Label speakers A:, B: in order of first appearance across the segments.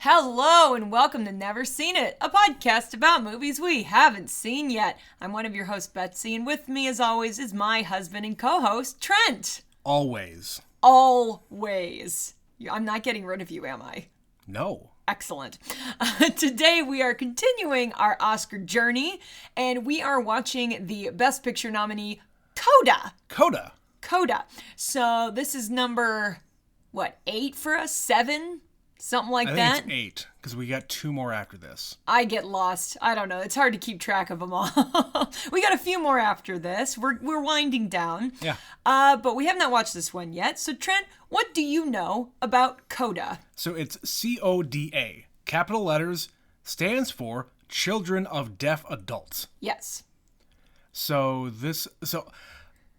A: Hello and welcome to Never Seen It, a podcast about movies we haven't seen yet. I'm one of your hosts, Betsy, and with me, as always, is my husband and co-host, Trent.
B: Always.
A: Always. I'm not getting rid of you, am I?
B: No.
A: Excellent. Today we are continuing our Oscar journey, and we are watching the Best Picture nominee, Coda. Coda. So this is number, 8 for us? 7? Something like that?
B: I think it's 8, because we got 2 more after this.
A: I get lost. I don't know. It's hard to keep track of them all. We got a few more after this. We're winding down.
B: Yeah.
A: But we have not watched this one yet. So, Trent, what do you know about Coda?
B: So it's CODA. Capital letters, stands for Children of Deaf Adults.
A: Yes.
B: So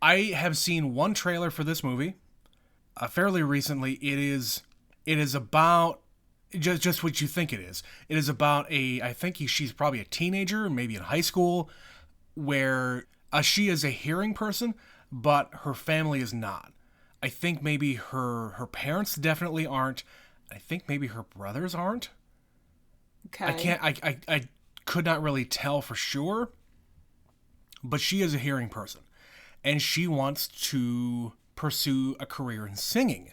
B: I have seen one trailer for this movie fairly recently. It is about just what you think it is. It is about she's probably a teenager, maybe in high school, where she is a hearing person, but her family is not. I think maybe her parents definitely aren't. I think maybe her brothers aren't.
A: Okay.
B: I could not really tell for sure, but she is a hearing person, and she wants to pursue a career in singing.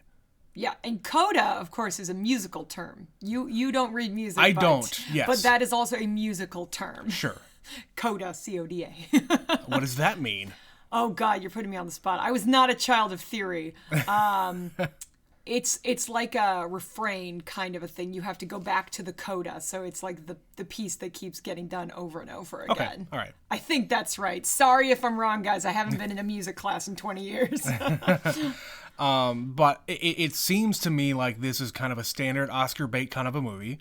A: Yeah, and Coda, of course, is a musical term. You don't read music.
B: I don't, yes.
A: But that is also a musical term.
B: Sure.
A: Coda, C-O-D-A.
B: What does that mean?
A: Oh, God, you're putting me on the spot. I was not a child of theory. It's like a refrain kind of a thing. You have to go back to the coda. So it's like the piece that keeps getting done over and over again.
B: Okay, all right.
A: I think that's right. Sorry if I'm wrong, guys. I haven't been in a music class in 20 years.
B: But it seems to me like this is kind of a standard Oscar bait kind of a movie,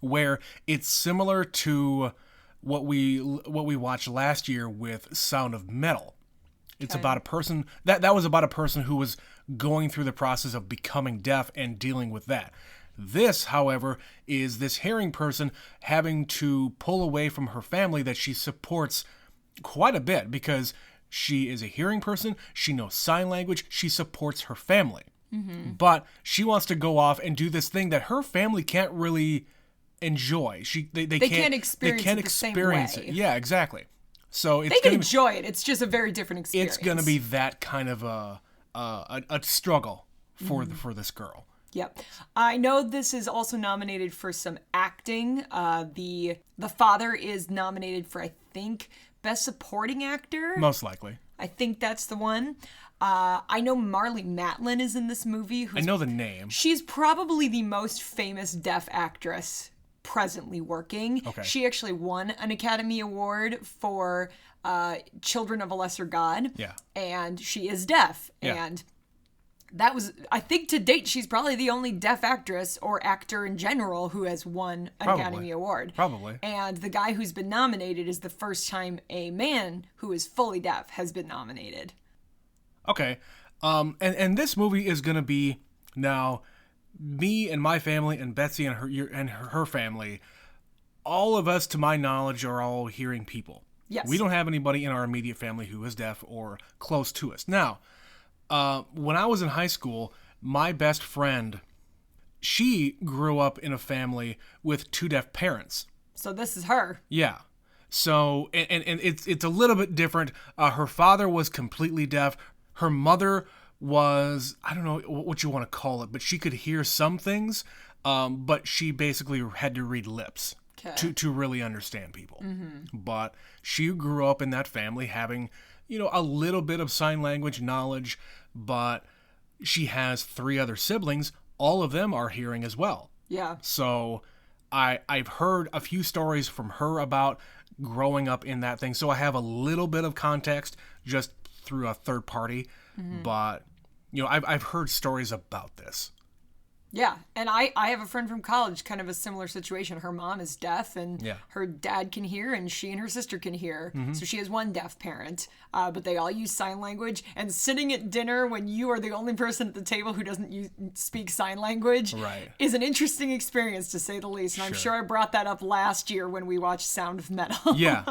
B: where it's similar to what we watched last year with Sound of Metal. It's about a person that was about a person who was going through the process of becoming deaf and dealing with that. This, however, is this hearing person having to pull away from her family that she supports quite a bit because she is a hearing person, she knows sign language, she supports her family. Mm-hmm. But she wants to go off and do this thing that her family can't really enjoy. They can't experience
A: the same way.
B: it. Yeah, exactly. So
A: they can enjoy it. It's just a very different experience.
B: It's going to be that kind of a struggle for this girl.
A: Yep. I know this is also nominated for some acting. The father is nominated for, I think, Best Supporting Actor.
B: Most likely.
A: I think that's the one. I know Marlee Matlin is in this movie.
B: I know the name.
A: She's probably the most famous deaf actress presently working.
B: Okay.
A: She actually won an Academy Award for Children of a Lesser God.
B: Yeah.
A: And she is deaf.
B: Yeah.
A: And that was, I think to date, she's probably the only deaf actress or actor in general who has won an Academy Award.
B: Probably.
A: And the guy who's been nominated is the first time a man who is fully deaf has been nominated.
B: Okay. And this movie is going to be now me and my family and Betsy and her family. All of us, to my knowledge, are all hearing people.
A: Yes.
B: We don't have anybody in our immediate family who is deaf or close to us. Now, when I was in high school, my best friend, she grew up in a family with 2 deaf parents.
A: So this is her.
B: Yeah. So, and it's a little bit different. Her father was completely deaf. Her mother was, I don't know what you want to call it, but she could hear some things, but she basically had to read lips to really understand people. Mm-hmm. But she grew up in that family having, a little bit of sign language knowledge, but she has 3 other siblings. All of them are hearing as well.
A: Yeah.
B: So I've heard a few stories from her about growing up in that thing. So I have a little bit of context just through a third party, but I've heard stories about this.
A: Yeah, and I have a friend from college, kind of a similar situation. Her mom is deaf, and her dad can hear, and she and her sister can hear. Mm-hmm. So she has one deaf parent, but they all use sign language. And sitting at dinner when you are the only person at the table who doesn't speak sign language is an interesting experience, to say the least. And I'm sure I brought that up last year when we watched Sound of Metal.
B: Yeah,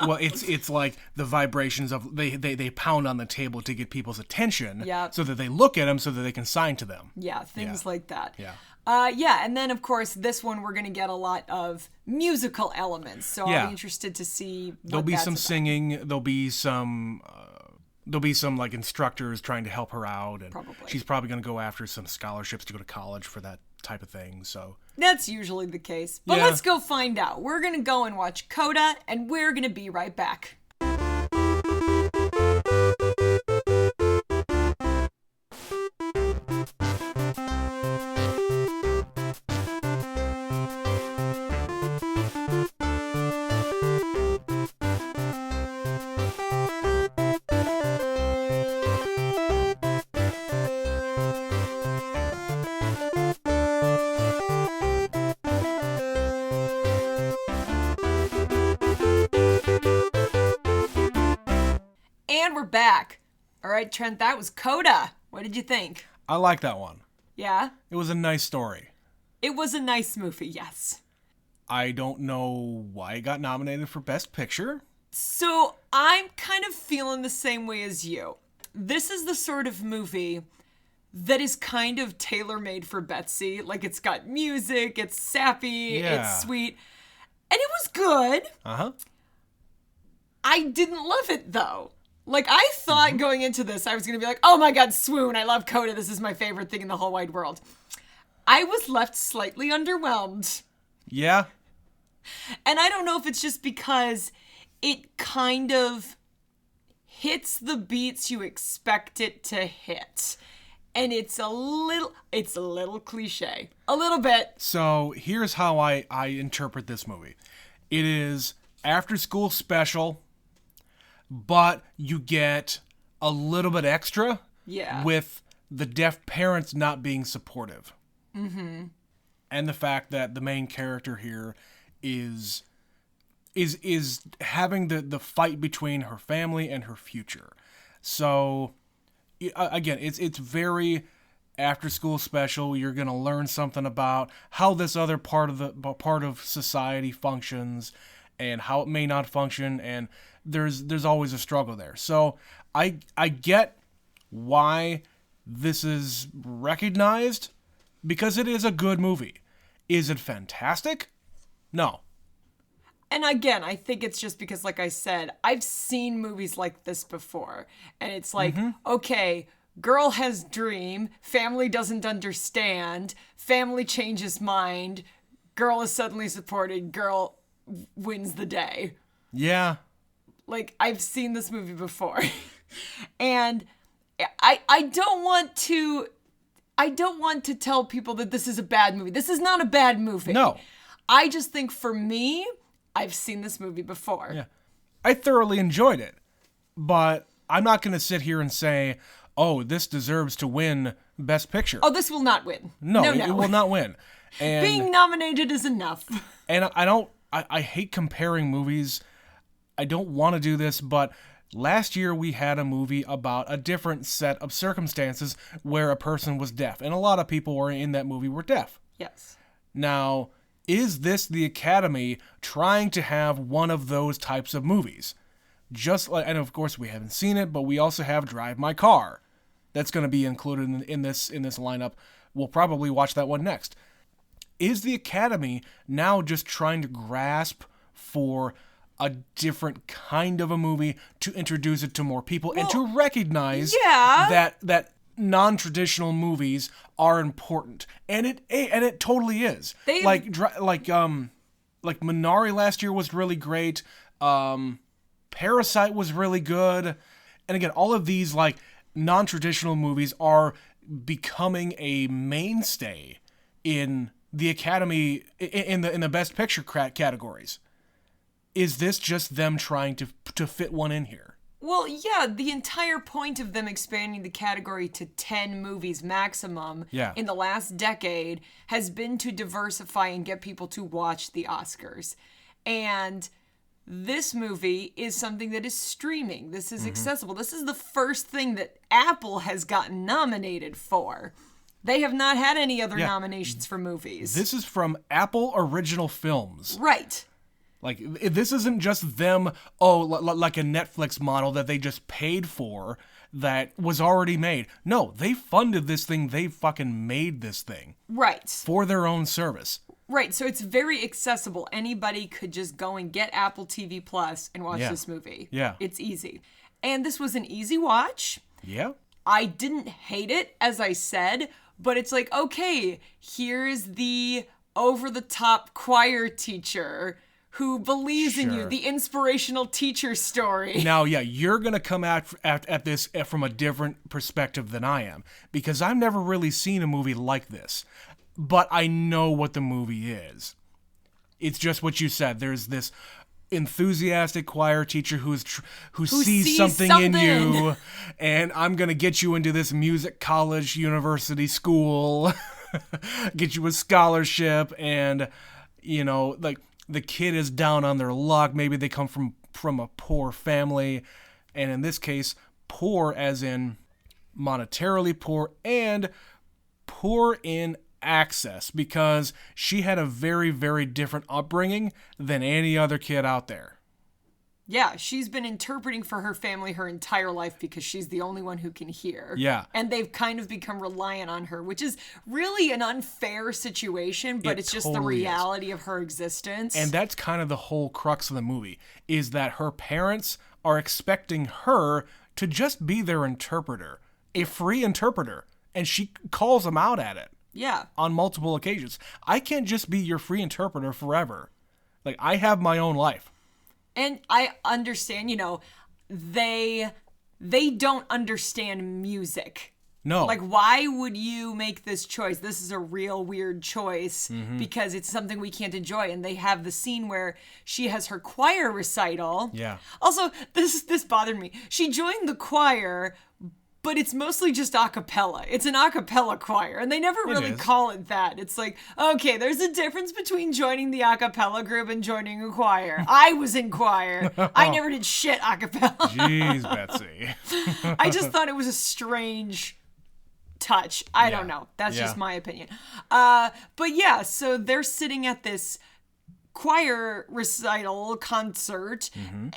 B: well, it's like the vibrations of they pound on the table to get people's attention, so that they look at them, so that they can sign to them.
A: Yeah, things like that.
B: Yeah.
A: Yeah, and then of course this one we're gonna get a lot of musical elements, so I'll be interested to see.
B: There'll be some singing. There'll be some like instructors trying to help her out, and she's probably gonna go after some scholarships to go to college for that type of thing. So
A: that's usually the case. But let's go find out. We're gonna go and watch Coda, and we're gonna be right back. And we're back. All right, Trent, that was Coda. What did you think?
B: I like that one.
A: Yeah?
B: It was a nice story.
A: It was a nice movie, yes.
B: I don't know why it got nominated for Best Picture.
A: So I'm kind of feeling the same way as you. This is the sort of movie that is kind of tailor-made for Betsy. Like, it's got music, it's sappy, it's sweet. And it was good.
B: Uh-huh.
A: I didn't love it, though. Like, I thought going into this, I was going to be like, oh my god, swoon, I love Coda, this is my favorite thing in the whole wide world. I was left slightly underwhelmed.
B: Yeah.
A: And I don't know if it's just because it kind of hits the beats you expect it to hit. And it's a little cliche. A little bit.
B: So, here's how I interpret this movie. It is after school special, but you get a little bit extra with the deaf parents not being supportive. Mm-hmm. And the fact that the main character here is having the fight between her family and her future. So, again, it's very after school special. You're going to learn something about how this other part of society functions and how it may not function, and there's always a struggle there. So I get why this is recognized, because it is a good movie. Is it fantastic? No.
A: And again, I think it's just because, like I said, I've seen movies like this before. And it's like, okay, girl has dream, family doesn't understand, family changes mind, girl is suddenly supported, girl wins the day.
B: Yeah.
A: Like, I've seen this movie before. And I don't want to tell people that this is a bad movie. This is not a bad movie.
B: No.
A: I just think for me, I've seen this movie before.
B: Yeah. I thoroughly enjoyed it. But I'm not going to sit here and say, oh, this deserves to win Best Picture.
A: Oh, this will not win.
B: No, it will not win. And
A: being nominated is enough.
B: And I hate comparing movies. I don't want to do this, but last year we had a movie about a different set of circumstances where a person was deaf. And a lot of people were in that movie were deaf.
A: Yes.
B: Now, is this the Academy trying to have one of those types of movies? Just like, and of course we haven't seen it, but we also have Drive My Car. That's going to be included in this lineup. We'll probably watch that one next. Is the Academy now just trying to grasp for a different kind of a movie to introduce it to more people and to recognize that non-traditional movies are important, and it totally is. Like Minari last year was really great. Parasite was really good, and again, all of these like non-traditional movies are becoming a mainstay in the Academy in the Best Picture categories. Is this just them trying to fit one in here?
A: Well, yeah, the entire point of them expanding the category to 10 movies maximum in the last decade has been to diversify and get people to watch the Oscars. And this movie is something that is streaming. This is accessible. This is the first thing that Apple has gotten nominated for. They have not had any other nominations for movies.
B: This is from Apple Original Films.
A: Right.
B: Like, this isn't just them, like a Netflix model that they just paid for. that was already made. No, they funded this thing. They fucking made this thing.
A: Right.
B: For their own service.
A: Right, so it's very accessible. Anybody could just go and get Apple TV Plus and watch this movie.
B: Yeah.
A: It's easy. And this was an easy watch.
B: Yeah.
A: I didn't hate it, as I said, but it's like, okay, here's the over-the-top choir teacher who believes in you, the inspirational teacher story.
B: Now, yeah, you're going to come at this from a different perspective than I am, because I've never really seen a movie like this. But I know what the movie is. It's just what you said. There's this enthusiastic choir teacher who sees something in you, and I'm going to get you into this music college, university, school, get you a scholarship, and, you know, like, the kid is down on their luck. Maybe they come from a poor family, and in this case, poor as in monetarily poor and poor in access, because she had a very, very different upbringing than any other kid out there.
A: Yeah, she's been interpreting for her family her entire life because she's the only one who can hear.
B: Yeah.
A: And they've kind of become reliant on her, which is really an unfair situation, but it's just the reality of her existence.
B: And that's kind of the whole crux of the movie, is that her parents are expecting her to just be their interpreter, a free interpreter, and she calls them out at it.
A: Yeah.
B: On multiple occasions. I can't just be your free interpreter forever. Like, I have my own life.
A: And I understand, you know, they don't understand music.
B: No.
A: Like, why would you make this choice? This is a real weird choice because it's something we can't enjoy. And they have the scene where she has her choir recital.
B: Yeah.
A: Also, this bothered me. She joined the choir, but it's mostly just a cappella. It's an a cappella choir, and they never really call it that. It's like, okay, there's a difference between joining the a cappella group and joining a choir. I was in choir. I never did shit a cappella.
B: Jeez, Betsy.
A: I just thought it was a strange touch. I don't know. That's just my opinion. But yeah, so they're sitting at this choir recital concert,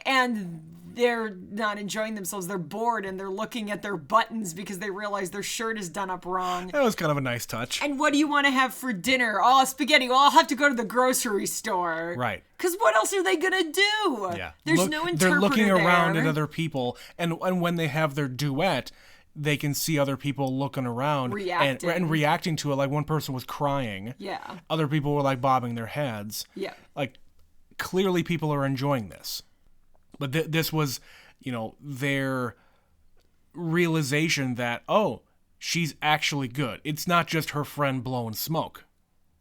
A: and they're not enjoying themselves. They're bored, and they're looking at their buttons because they realize their shirt is done up wrong.
B: That was kind of a nice touch.
A: And what do you want to have for dinner? Oh, spaghetti. Well, I'll have to go to the grocery store.
B: Right.
A: Because what else are they going to do?
B: Yeah.
A: There's no interpreter
B: They're looking around
A: there.
B: at other people, and when they have their duet, they can see other people looking around and reacting to it. Like, one person was crying.
A: Yeah.
B: Other people were, like, bobbing their heads.
A: Yeah.
B: Like, clearly people are enjoying this. But this was, you know, their realization that, oh, she's actually good. It's not just her friend blowing smoke.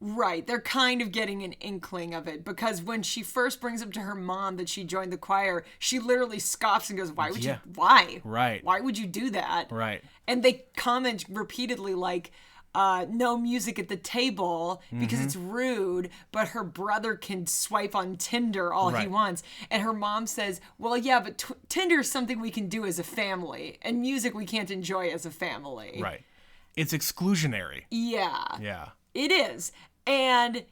A: Right. They're kind of getting an inkling of it, because when she first brings up to her mom that she joined the choir, she literally scoffs and goes, why would you? Why?
B: Right.
A: Why would you do that?
B: Right.
A: And they comment repeatedly like, no music at the table because it's rude, but her brother can swipe on Tinder all he wants. And her mom says, well, yeah, but Tinder is something we can do as a family, and music we can't enjoy as a family.
B: Right. It's exclusionary.
A: Yeah.
B: Yeah.
A: It is. And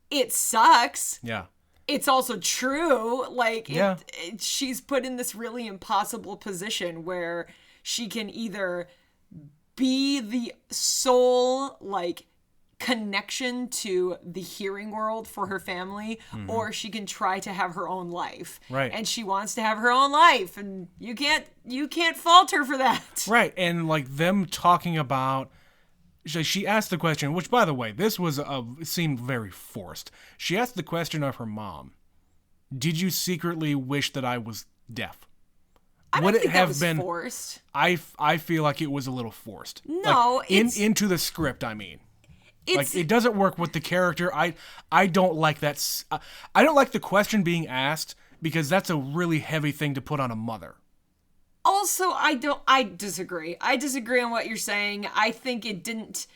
A: it sucks.
B: Yeah.
A: It's also true. Like,
B: yeah.
A: She's put in this really impossible position where she can either be the sole, like, connection to the hearing world for her family, or she can try to have her own life.
B: Right.
A: And she wants to have her own life, and you can't fault her for that.
B: Right. And, like, them talking about, she asked the question, which, by the way, this was seemed very forced. She asked the question of her mom, did you secretly wish that I was deaf?
A: I don't think that was forced.
B: I feel like it was a little forced.
A: No,
B: like, into the script, I mean. Like, it doesn't work with the character. I don't like that. I don't like the question being asked, because that's a really heavy thing to put on a mother.
A: Also, I disagree. I disagree on what you're saying. I think it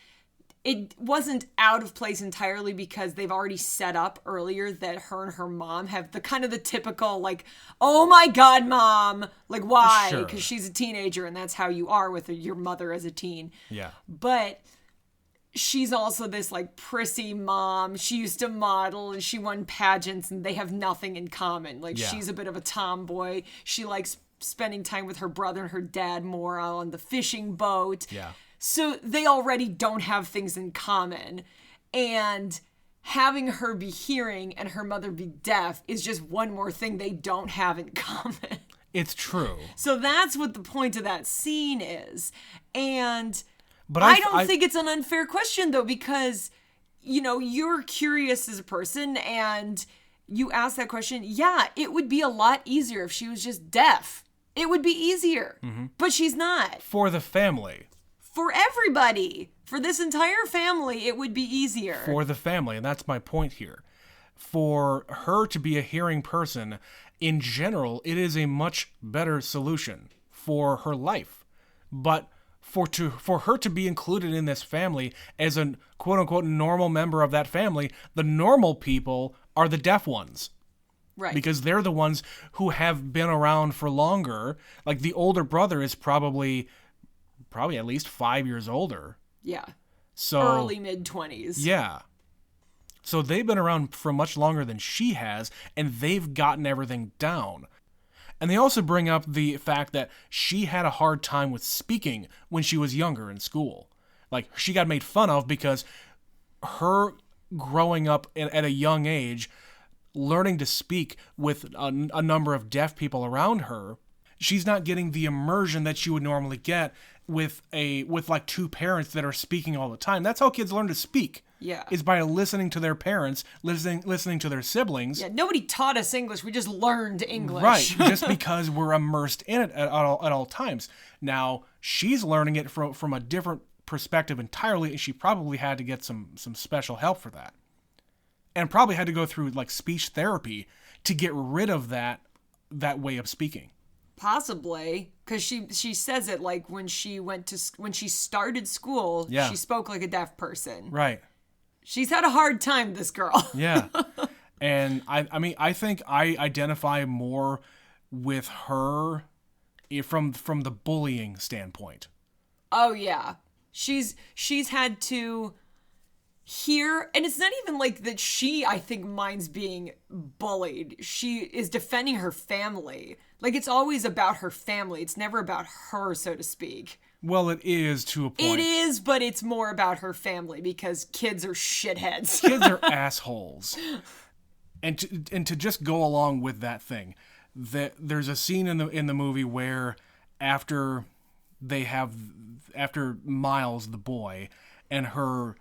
A: wasn't out of place entirely, because they've already set up earlier that her and her mom have the kind of the typical, like, oh my God, mom, like, why? Because she's a teenager, and that's how you are with your mother as a teen.
B: Yeah.
A: But she's also this, like, prissy mom. She used to model, and she won pageants, and they have nothing in common. Like, she's a bit of a tomboy. She likes spending time with her brother and her dad more on the fishing boat.
B: Yeah.
A: So they already don't have things in common. And having her be hearing and her mother be deaf is just one more thing they don't have in common.
B: It's true.
A: So that's what the point of that scene is. And
B: but
A: I don't think it's an unfair question, though, because, you know, you're curious as a person and you ask that question. Yeah, it would be a lot easier if she was just deaf. It would be easier. Mm-hmm. But she's not.
B: For the family.
A: For everybody. For this entire family, it would be easier.
B: For the family, and that's my point here. For her to be a hearing person, in general, it is a much better solution for her life. But for her to be included in this family as a quote-unquote normal member of that family, the normal people are the deaf ones.
A: Right.
B: Because they're the ones who have been around for longer. Like, the older brother is probably at least 5 years older.
A: Yeah.
B: So
A: early mid-20s.
B: Yeah. So they've been around for much longer than she has, and they've gotten everything down. And they also bring up the fact that she had a hard time with speaking when she was younger in school. Like, she got made fun of because her growing up at a young age, learning to speak with a number of deaf people around her, she's not getting the immersion that she would normally get with like two parents that are speaking all the time. That's how kids learn to speak.
A: Yeah.
B: Is by listening to their parents, listening to their siblings.
A: Yeah, nobody taught us English. We just learned English.
B: Right, just because we're immersed in it at all times. Now, she's learning it from a different perspective entirely, and she probably had to get some special help for that. And probably had to go through like speech therapy to get rid of that way of speaking.
A: Possibly, because she says it like when she started school,
B: yeah.
A: She spoke like a deaf person.
B: Right.
A: She's had a hard time, this girl.
B: Yeah. And I mean, I think I identify more with her from the bullying standpoint.
A: Oh yeah. She's had to hear, and it's not even like that she, I think, minds being bullied. She is defending her family. Like, it's always about her family. It's never about her, so to speak.
B: Well, it is to a point.
A: It is, but it's more about her family because kids are shitheads.
B: Kids are assholes. And to just go along with that thing, there's a scene in the movie where after Miles, the boy, and her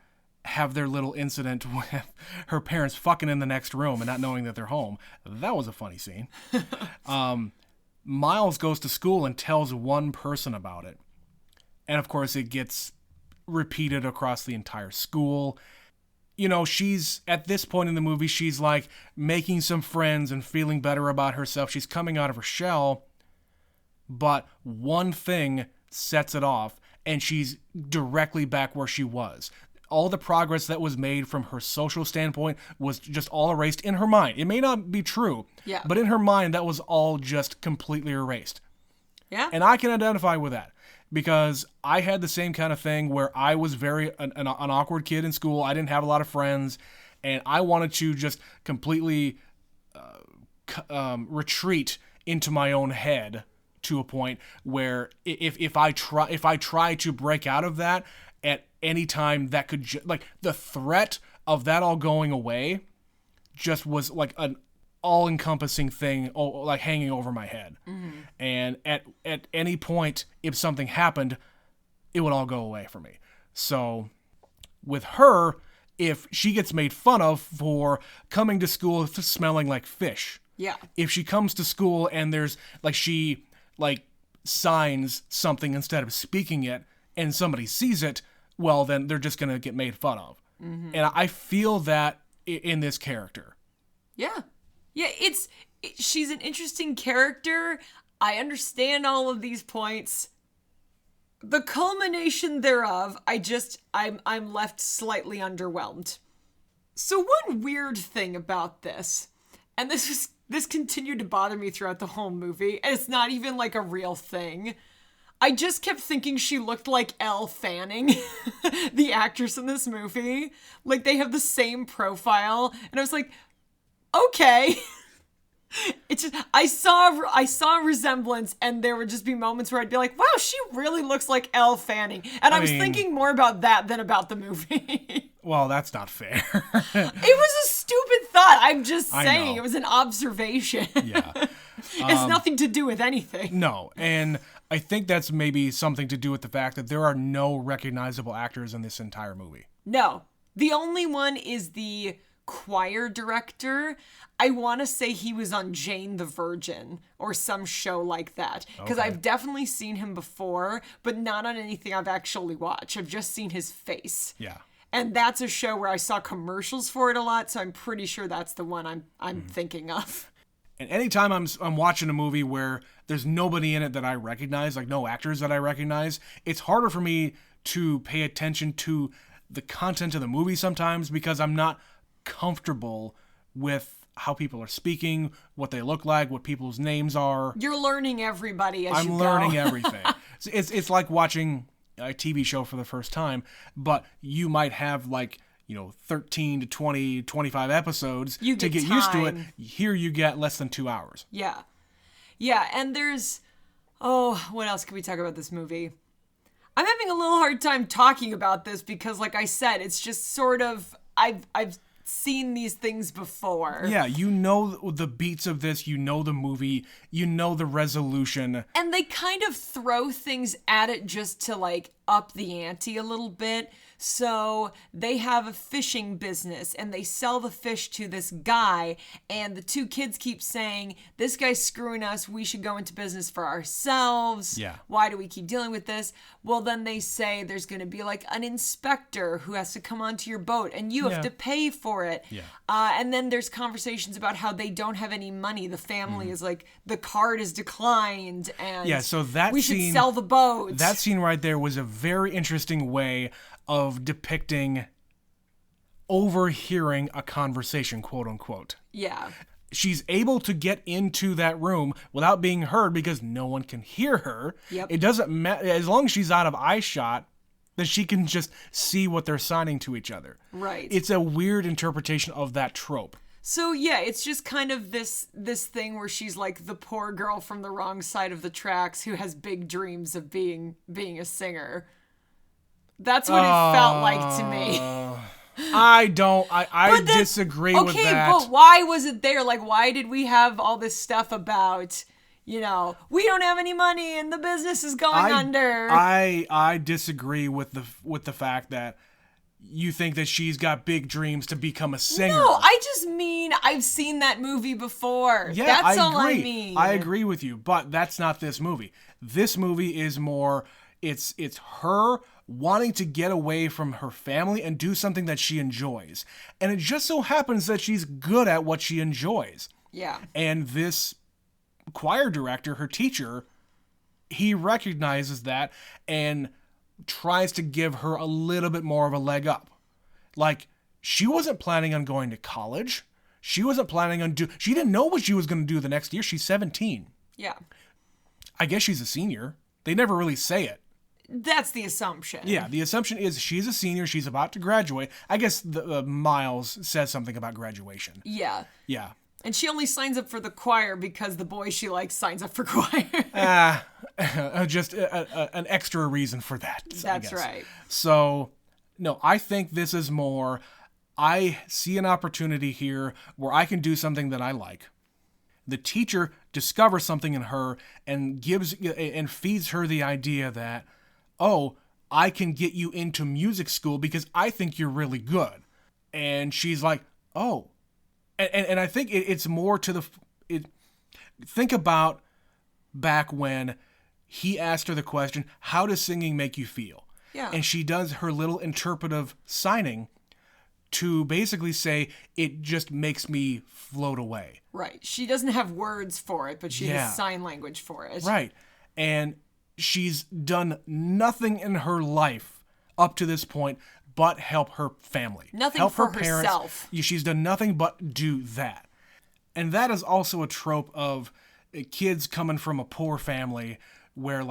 B: have their little incident with her parents fucking in the next room and not knowing that they're home. That was a funny scene. Miles goes to school and tells one person about it. And of course it gets repeated across the entire school. You know, she's, at this point in the movie, she's like making some friends and feeling better about herself. She's coming out of her shell. But one thing sets it off, and she's directly back where she was. All the progress that was made from her social standpoint was just all erased in her mind. It may not be true,
A: yeah,
B: but in her mind, that was all just completely erased.
A: Yeah.
B: And I can identify with that because I had the same kind of thing where I was an awkward kid in school. I didn't have a lot of friends, and I wanted to just completely retreat into my own head to a point where if I try to break out of that at any time, that could like the threat of that all going away just was like an all-encompassing thing, like hanging over my head. Mm-hmm. And at any point, if something happened, it would all go away for me. So with her, if she gets made fun of for coming to school smelling like fish,
A: yeah,
B: if she comes to school and there's like she like signs something instead of speaking it and somebody sees it, well, then they're just going to get made fun of. Mm-hmm. And I feel that in this character.
A: Yeah. Yeah, she's an interesting character. I understand all of these points. The culmination thereof, I'm left slightly underwhelmed. So one weird thing about this, and this continued to bother me throughout the whole movie, and it's not even like a real thing. I just kept thinking she looked like Elle Fanning, the actress in this movie. Like, they have the same profile. And I was like, okay. It's just, I saw a resemblance, and there would just be moments where I'd be like, wow, she really looks like Elle Fanning. And I was thinking more about that than about the movie.
B: Well, that's not fair.
A: It was a stupid thought. I'm just saying. It was an observation.
B: Yeah.
A: It's nothing to do with anything.
B: No. And I think that's maybe something to do with the fact that there are no recognizable actors in this entire movie.
A: No. The only one is the choir director. I want to say he was on Jane the Virgin or some show like that. Because I've definitely seen him before, but not on anything I've actually watched. I've just seen his face.
B: Yeah.
A: And that's a show where I saw commercials for it a lot, so I'm pretty sure that's the one I'm thinking of.
B: And anytime I'm watching a movie where there's nobody in it that I recognize, like no actors that I recognize, it's harder for me to pay attention to the content of the movie sometimes because I'm not comfortable with how people are speaking, what they look like, what people's names are.
A: You're learning everybody as you go.
B: I'm learning everything. It's like watching a TV show for the first time, but you might have 13 to 20, 25 episodes to get used to it. Here you get less than 2 hours.
A: Yeah. Yeah, and there's... Oh, what else can we talk about this movie? I'm having a little hard time talking about this because, like I said, it's just sort of... I've seen these things before.
B: Yeah, you know the beats of this, you know the movie, you know the resolution.
A: And they kind of throw things at it just to, up the ante a little bit. So they have a fishing business and they sell the fish to this guy, and the two kids keep saying, this guy's screwing us, we should go into business for ourselves.
B: Yeah.
A: Why do we keep dealing with this? Well, then they say there's going to be an inspector who has to come onto your boat and you have to pay for it.
B: Yeah.
A: And then there's conversations about how they don't have any money. The family is the card is declined and
B: so that
A: we should sell the boat.
B: That scene right there was a very interesting way of depicting overhearing a conversation, quote unquote.
A: Yeah.
B: She's able to get into that room without being heard because no one can hear her.
A: Yep.
B: It doesn't matter. As long as she's out of eye shot, then she can just see what they're signing to each other.
A: Right.
B: It's a weird interpretation of that trope.
A: So yeah, it's just kind of this thing where she's like the poor girl from the wrong side of the tracks who has big dreams of being a singer. That's what it felt like to me.
B: I disagree with that.
A: Okay, but why was it there? Why did we have all this stuff about, we don't have any money and the business is going under?
B: I disagree with the fact that you think that she's got big dreams to become a singer.
A: No, I just mean I've seen that movie before.
B: Yeah,
A: that's
B: I
A: all I
B: agree.
A: mean.
B: I agree with you, but that's not this movie. This movie is more, it's her wanting to get away from her family and do something that she enjoys. And it just so happens that she's good at what she enjoys.
A: Yeah.
B: And this choir director, her teacher, he recognizes that and tries to give her a little bit more of a leg up. She wasn't planning on going to college. She wasn't planning on she didn't know what she was going to do the next year. She's 17.
A: Yeah.
B: I guess she's a senior. They never really say it.
A: That's the assumption.
B: Yeah, the assumption is she's a senior. She's about to graduate. I guess the Miles says something about graduation.
A: Yeah.
B: Yeah.
A: And she only signs up for the choir because the boy she likes signs up for choir.
B: Just an extra reason for that.
A: That's right.
B: So, no, I think this is more, I see an opportunity here where I can do something that I like. The teacher discovers something in her and feeds her the idea that, oh, I can get you into music school because I think you're really good. And she's like, oh. And I think it's more to think about back when he asked her the question, how does singing make you feel?
A: Yeah.
B: And she does her little interpretive signing to basically say, it just makes me float away.
A: Right. She doesn't have words for it, but she has sign language for it.
B: Right. And she's done nothing in her life up to this point but help her family.
A: Nothing
B: help
A: for
B: her parents.
A: herself.
B: She's done nothing but do that. And that is also a trope of kids coming from a poor family where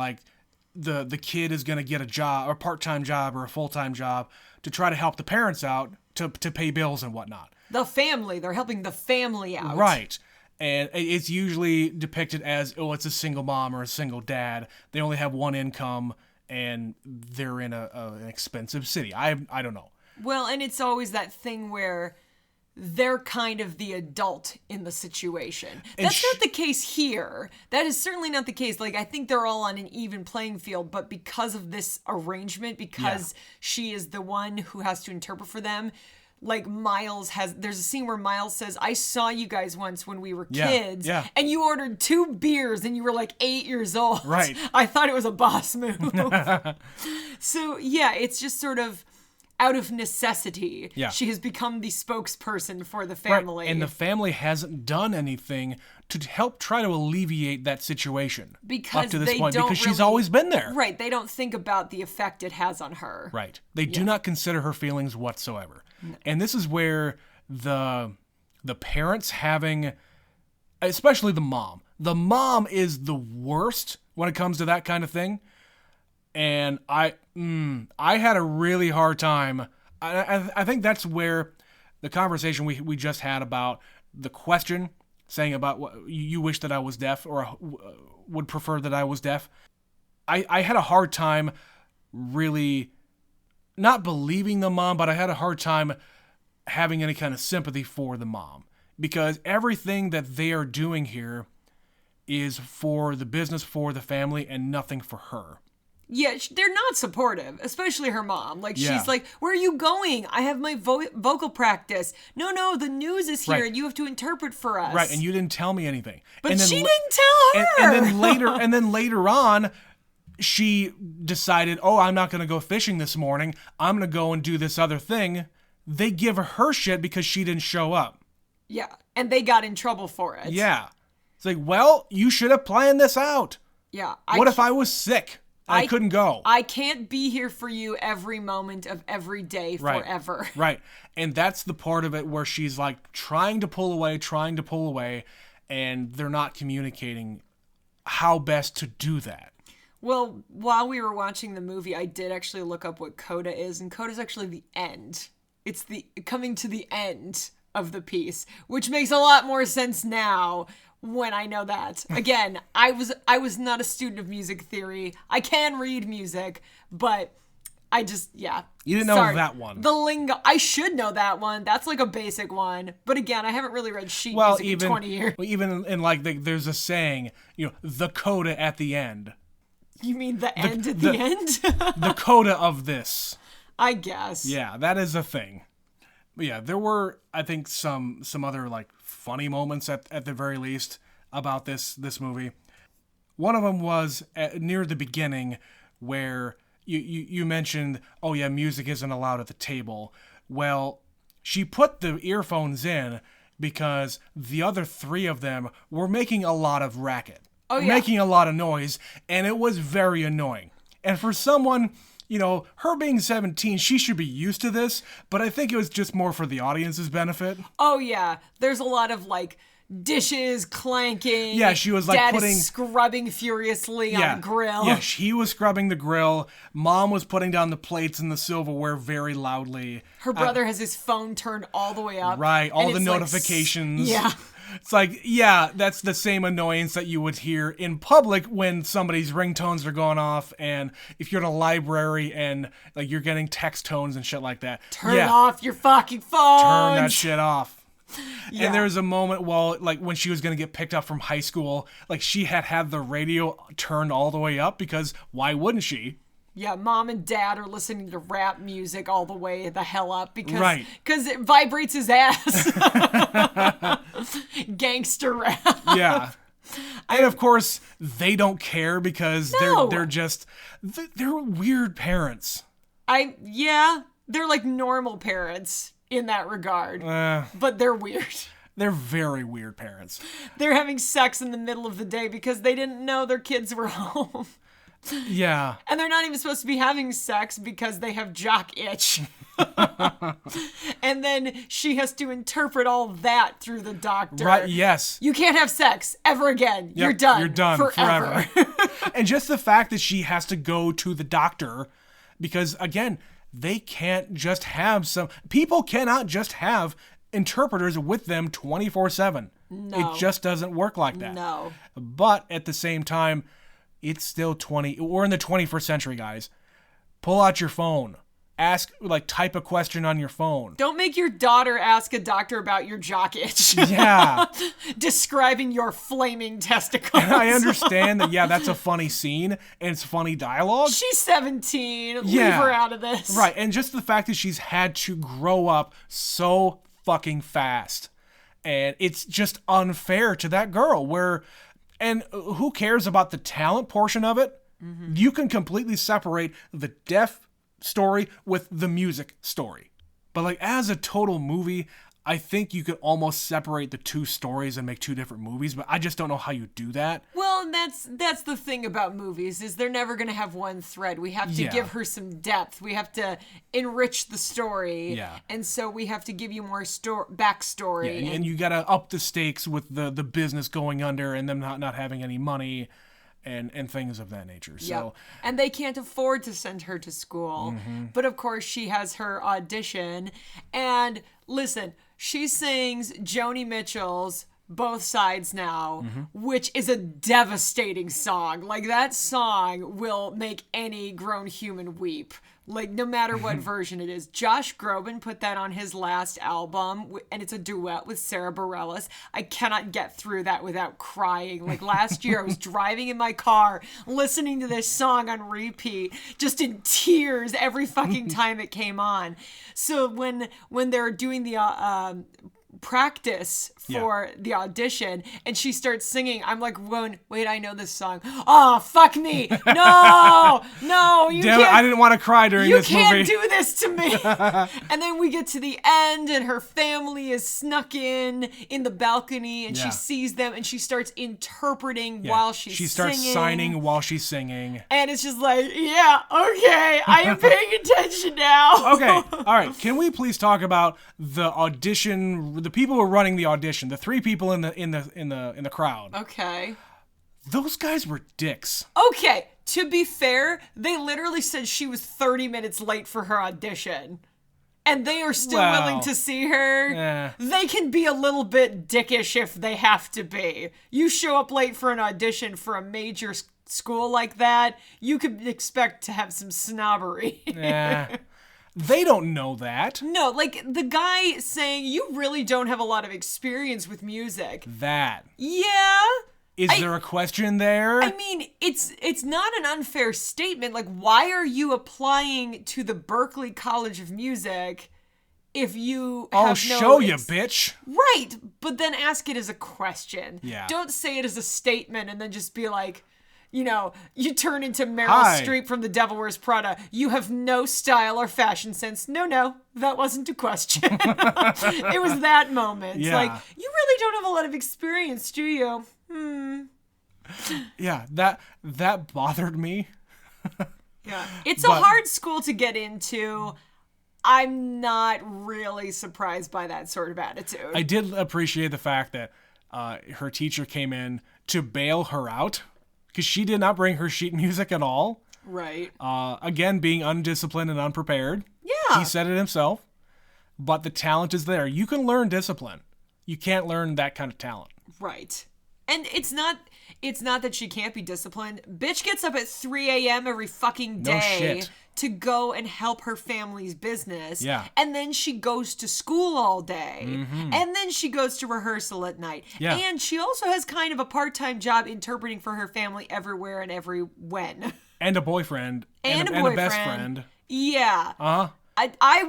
B: the kid is going to get a job, or a part-time job or a full-time job to try to help the parents out to pay bills and whatnot.
A: The family. They're helping the family out.
B: Right. And it's usually depicted as, oh, it's a single mom or a single dad. They only have one income, and they're in an expensive city. I don't know.
A: Well, and it's always that thing where they're kind of the adult in the situation. That's not the case here. That is certainly not the case. Like, I think they're all on an even playing field, but because of this arrangement, because she is the one who has to interpret for them, like there's a scene where Miles says, I saw you guys once when we were kids, and you ordered 2 beers and you were like 8 years old.
B: Right.
A: I thought it was a boss move. So, yeah, it's just sort of out of necessity. Yeah. She has become the spokesperson for the family.
B: Right. And the family hasn't done anything to help try to alleviate that situation up to this point, because she's always been there.
A: Right. They don't think about the effect it has on her.
B: Right. They do not consider her feelings whatsoever. No. And this is where the parents having, especially the mom is the worst when it comes to that kind of thing. And I had a really hard time. I think that's where the conversation we just had about the question, saying about what you wish that I was deaf or would prefer that I was deaf. I had a hard time really not believing the mom, but I had a hard time having any kind of sympathy for the mom, because everything that they are doing here is for the business, for the family, and nothing for her.
A: Yeah, they're not supportive, especially her mom. Like, she's like, where are you going? I have my vocal practice. No, the news is here, and you have to interpret for us.
B: Right, and you didn't tell me anything.
A: But and then she didn't tell her!
B: And then later on, she decided, oh, I'm not going to go fishing this morning. I'm going to go and do this other thing. They give her shit because she didn't show up.
A: Yeah, and they got in trouble for it.
B: Yeah. It's like, well, you should have planned this out.
A: Yeah.
B: What if I was sick? I couldn't go.
A: I can't be here for you every moment of every day forever.
B: Right. And that's the part of it where she's like trying to pull away, and they're not communicating how best to do that.
A: Well, while we were watching the movie, I did actually look up what Coda is, and Coda is actually the end. It's the coming to the end of the piece, which makes a lot more sense now when I know that. Again, I was not a student of music theory. I can read music, but I just,
B: You didn't know that one.
A: The lingo. I should know that one. That's like a basic one. But again, I haven't really read sheet music in 20 years.
B: Even in like, there's a saying, the coda at the end.
A: You mean the end at the end?
B: The coda of this.
A: I guess.
B: Yeah, that is a thing. But yeah, there were, I think, some other like funny moments at the very least about this movie. One of them was near the beginning where you mentioned, oh yeah, music isn't allowed at the table. Well, she put the earphones in because the other 3 of them were making a lot of racket. Oh, yeah. Making a lot of noise, and it was very annoying. And for someone, her being 17, she should be used to this, but I think it was just more for the audience's benefit.
A: Oh, yeah. There's a lot of, like, dishes clanking.
B: Yeah, she was, like,
A: Dad is scrubbing furiously on the grill.
B: Yeah, he was scrubbing the grill. Mom was putting down the plates and the silverware very loudly.
A: Her brother has his phone turned all the way up.
B: Right, all the notifications.
A: Yeah.
B: It's like, yeah, that's the same annoyance that you would hear in public when somebody's ringtones are going off, and if you're in a library and like you're getting text tones and shit like that.
A: Turn off your fucking phone.
B: Turn that shit off. Yeah. And there was a moment when she was going to get picked up from high school, like she had the radio turned all the way up because why wouldn't she?
A: Yeah, Mom and Dad are listening to rap music all the way the hell up because it vibrates his ass. Gangster rap.
B: Yeah. And of course, they don't care because they're weird parents.
A: They're like normal parents in that regard. But they're weird.
B: They're very weird parents.
A: They're having sex in the middle of the day because they didn't know their kids were home.
B: Yeah.
A: And they're not even supposed to be having sex because they have jock itch. And then she has to interpret all that through the doctor.
B: Right, yes.
A: You can't have sex ever again. Yep, you're done.
B: You're done forever. And just the fact that she has to go to the doctor because, again, they can't just have people cannot just have interpreters with them 24/7.
A: No.
B: It just doesn't work like that.
A: No.
B: But at the same time, it's still we're in the 21st century, guys. Pull out your phone. Type a question on your phone.
A: Don't make your daughter ask a doctor about your jock itch.
B: Yeah.
A: Describing your flaming testicles.
B: And I understand that, that's a funny scene and it's funny dialogue.
A: She's 17. Leave her out of this.
B: Right. And just the fact that she's had to grow up so fucking fast. And it's just unfair to that girl and who cares about the talent portion of it? Mm-hmm. You can completely separate the deaf story with the music story. But as a total movie, I think you could almost separate the two stories and make two different movies, but I just don't know how you do that.
A: Well, that's the thing about movies, is they're never going to have one thread. We have to give her some depth. We have to enrich the story.
B: Yeah.
A: And so we have to give you more backstory.
B: Yeah, and you got to up the stakes with the business going under and them not having any money. And things of that nature. So,
A: yep. And they can't afford to send her to school. Mm-hmm. But of course, she has her audition. And listen, she sings Joni Mitchell's Both Sides Now, mm-hmm. which is a devastating song. That song will make any grown human weep. No matter what version it is. Josh Groban put that on his last album, and it's a duet with Sarah Bareilles. I cannot get through that without crying. Last year, I was driving in my car, listening to this song on repeat, just in tears every fucking time it came on. So when they're doing the practice for the audition and she starts singing, I'm going, wait, I know this song. Oh, fuck me. No, you
B: damn
A: can't.
B: I didn't want to cry during this movie.
A: You can't do this to me. And then we get to the end and her family is snuck in the balcony and she sees them and she starts interpreting while she's singing.
B: She starts signing while she's singing.
A: And it's just okay, I am paying attention now.
B: Okay, all right. Can we please talk about the audition, the people who are running the audition, the three people in the crowd?
A: Okay.
B: Those guys were dicks.
A: Okay, to be fair, they literally said she was 30 minutes late for her audition. And they are still willing to see her. They can be a little bit dickish if they have to be. You show up late for an audition for a major school like that, you could expect to have some snobbery.
B: They don't know that.
A: No, the guy saying, you really don't have a lot of experience with music.
B: That.
A: Yeah.
B: Is there a question there?
A: I mean, it's not an unfair statement. Why are you applying to the Berklee College of Music if you have
B: I'll show you, bitch.
A: Right, but then ask it as a question.
B: Yeah.
A: Don't say it as a statement and then just be you turn into Meryl Streep from The Devil Wears Prada. You have no style or fashion sense. No, that wasn't a question. It was that moment.
B: Yeah.
A: You really don't have a lot of experience, do you?
B: Yeah, that bothered me.
A: Yeah, it's a hard school to get into. I'm not really surprised by that sort of attitude.
B: I did appreciate the fact that her teacher came in to bail her out because she did not bring her sheet music at all.
A: Right.
B: Again, being undisciplined and unprepared.
A: Yeah.
B: He said it himself. But the talent is there. You can learn discipline. You can't learn that kind of talent.
A: Right. And it's not that she can't be disciplined. Bitch gets up at 3 a.m. every fucking day to go and help her family's business.
B: Yeah.
A: And then she goes to school all day. Mm-hmm. And then she goes to rehearsal at night.
B: Yeah.
A: And she also has kind of a part-time job interpreting for her family everywhere and every when.
B: And a boyfriend. And a best friend.
A: Yeah.
B: Uh-huh.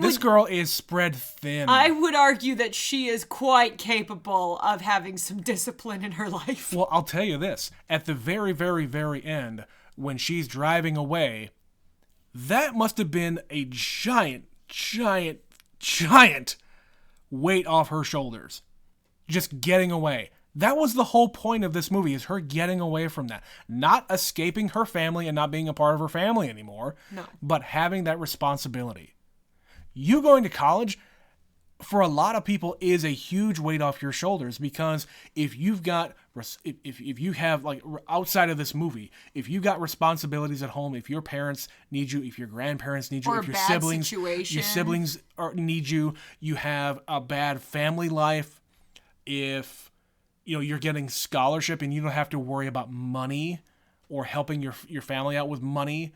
B: This girl is spread thin.
A: I would argue that she is quite capable of having some discipline in her life.
B: Well, I'll tell you this. At the very, very, very end, when she's driving away, that must have been a giant weight off her shoulders. Just getting away. That was the whole point of this movie, is her getting away from that. Not escaping her family and not being a part of her family anymore.
A: No.
B: But having that responsibility. You going to college, for a lot of people, is a huge weight off your shoulders, because if you have, outside of this movie, if you got responsibilities at home, if your parents need you, if your grandparents need you,
A: or
B: if your siblings need you, you have a bad family life, if you're getting scholarship and you don't have to worry about money or helping your family out with money.